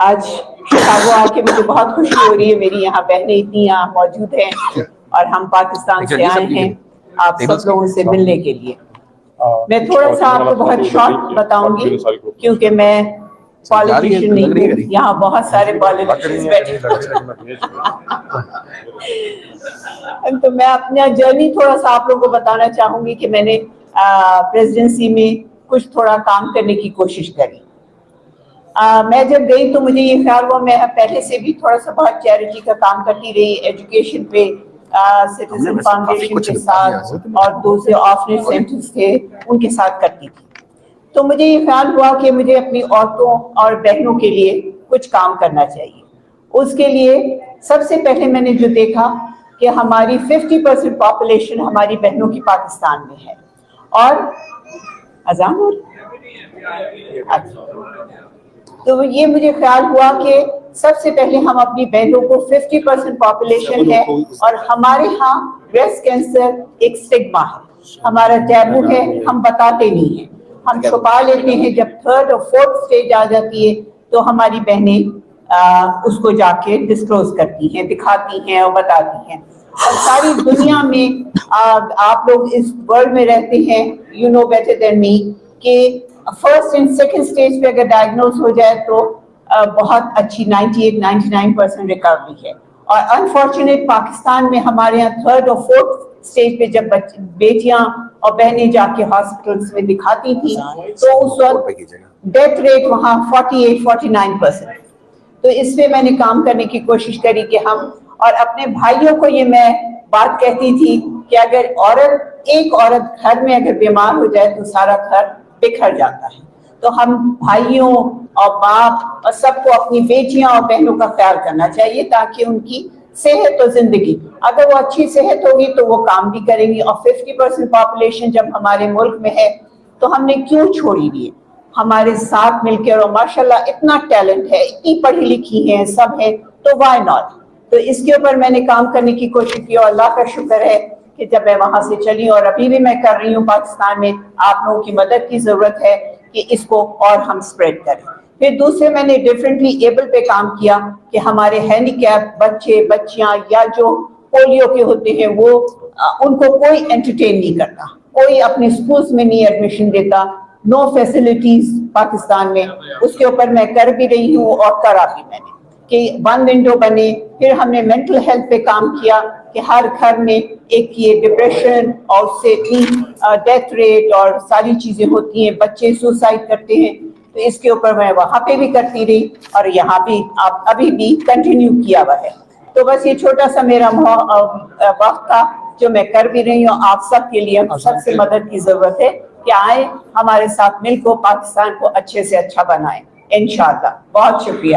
آج شکاگو آ کے مجھے بہت خوشی ہو رہی ہے، میری یہاں بہنیں اتنی یہاں موجود ہیں اور ہم پاکستان سے آئے ہیں آپ سب لوگوں سے ملنے کے لیے۔ میں تھوڑا سا آپ کو بہت شارٹ بتاؤں گی کیونکہ میں پالیٹیشین نہیں ہوں، یہاں بہت سارے پالیٹیشین بیٹھے تو میں اپنا جرنی تھوڑا سا آپ لوگوں کو بتانا چاہوں گی کہ میں نے پریزیڈنسی میں کچھ تھوڑا کام کرنے کی کوشش کری۔ میں جب گئی تو مجھے یہ خیال ہوا، میں پہلے سے بھی تھوڑا سا بہت چیریٹی کا کام کرتی رہی، ایجوکیشن پہ سٹیزن فاؤنڈیشن کے ساتھ اور دوسرے آرفنیج سینٹرز تھے ان کے ساتھ کرتی تھی۔ تو مجھے یہ خیال ہوا کہ مجھے اپنی عورتوں اور بہنوں کے لیے کچھ کام کرنا چاہیے۔ اس کے لیے سب سے پہلے میں نے جو دیکھا کہ ہماری 50% پاپولیشن ہماری بہنوں کی پاکستان میں ہے، اور اذان تو یہ مجھے خیال ہوا کہ سب سے پہلے ہم اپنی بہنوں کو 50% پاپولیشن ہے اور ہمارے ہاں بریسٹ کینسر ایک سٹگما ہے، ہمارا ٹیبو ہے، ہم بتاتے نہیں ہیں، ہم چھپا لیتے ہیں۔ جب 3rd اور 4th سٹیج آ جاتی ہے تو ہماری بہنیں اس کو جا کے ڈسکلوز کرتی ہیں، دکھاتی ہیں اور بتاتی ہیں۔ اور ساری دنیا میں آپ لوگ اس ورلڈ میں رہتے ہیں، یو نو بیٹر دین می، کہ فرسٹ اینڈ سیکنڈ سٹیج پہ اگر ڈائگنوز ہو جائے تو بہت اچھی 98-99% ریکوری ہے۔ اور انفارچونیٹ پاکستان میں ہمارے یہاں 3rd اور 4th سٹیج پہ جب بیٹیاں اور بہنیں جا کے ہاسپٹلس میں دکھاتی تھیں تو اس وقت ڈیتھ ریٹ وہاں 48-49%۔ تو اس پہ میں نے کام کرنے کی کوشش کری کہ ہم، اور اپنے بھائیوں کو یہ میں بات کہتی تھی کہ اگر ایک عورت گھر میں اگر بیمار ہو جائے تو سارا گھر بکھر جاتا ہے۔ تو ہم بھائیوں اور باپ اور سب کو اپنی بیٹیاں اور بہنوں کا خیال کرنا چاہیے تاکہ ان کی صحت و زندگی، اگر وہ اچھی صحت ہوگی تو وہ کام بھی کریں گی۔ اور 50% پاپولیشن جب ہمارے ملک میں ہے تو ہم نے کیوں چھوڑی دی ہے؟ ہمارے ساتھ مل کے، اور ماشاءاللہ اتنا ٹیلنٹ ہے، اتنی پڑھی لکھی ہیں، سب ہے، تو وائی ناٹ؟ تو اس کے اوپر میں نے کام کرنے کی کوشش کی، اور اللہ کا شکر ہے کہ جب میں وہاں سے چلی، اور ابھی بھی میں کر رہی ہوں پاکستان میں، آپ لوگوں کی مدد کی ضرورت ہے کہ اس کو اور ہم سپریڈ کریں۔ پھر دوسرے میں نے ڈیفرنٹلی ایبل پہ کام کیا کہ ہمارے ہینڈی کیپ بچے بچیاں یا جو پولیو کے ہوتے ہیں وہ ان کو کوئی انٹرٹین نہیں کرتا، کوئی اپنے اسکولس میں نہیں ایڈمیشن دیتا، نو فیسلٹیز پاکستان میں۔ اس کے اوپر میں کر بھی رہی ہوں اور کرا بھی میں نے کہ 1 ونڈو بنے۔ پھر ہم نے مینٹل ہیلتھ پہ کام کیا کہ ہر گھر میں ایک یہ ڈپریشن اور اس سے ڈیتھ ریٹ اور ساری چیزیں ہوتی ہیں، بچے سوسائڈ کرتے ہیں، تو اس کے اوپر میں وہاں پہ بھی کرتی رہی اور یہاں بھی ابھی بھی کنٹینیو کیا ہوا ہے۔ تو بس یہ چھوٹا سا میرا وقت تھا جو میں کر بھی رہی ہوں۔ آپ سب کے لیے سب سے مدد کی ضرورت ہے کہ آئیں ہمارے ساتھ مل کو پاکستان کو اچھے سے اچھا بنائیں انشاءاللہ۔ بہت شکریہ۔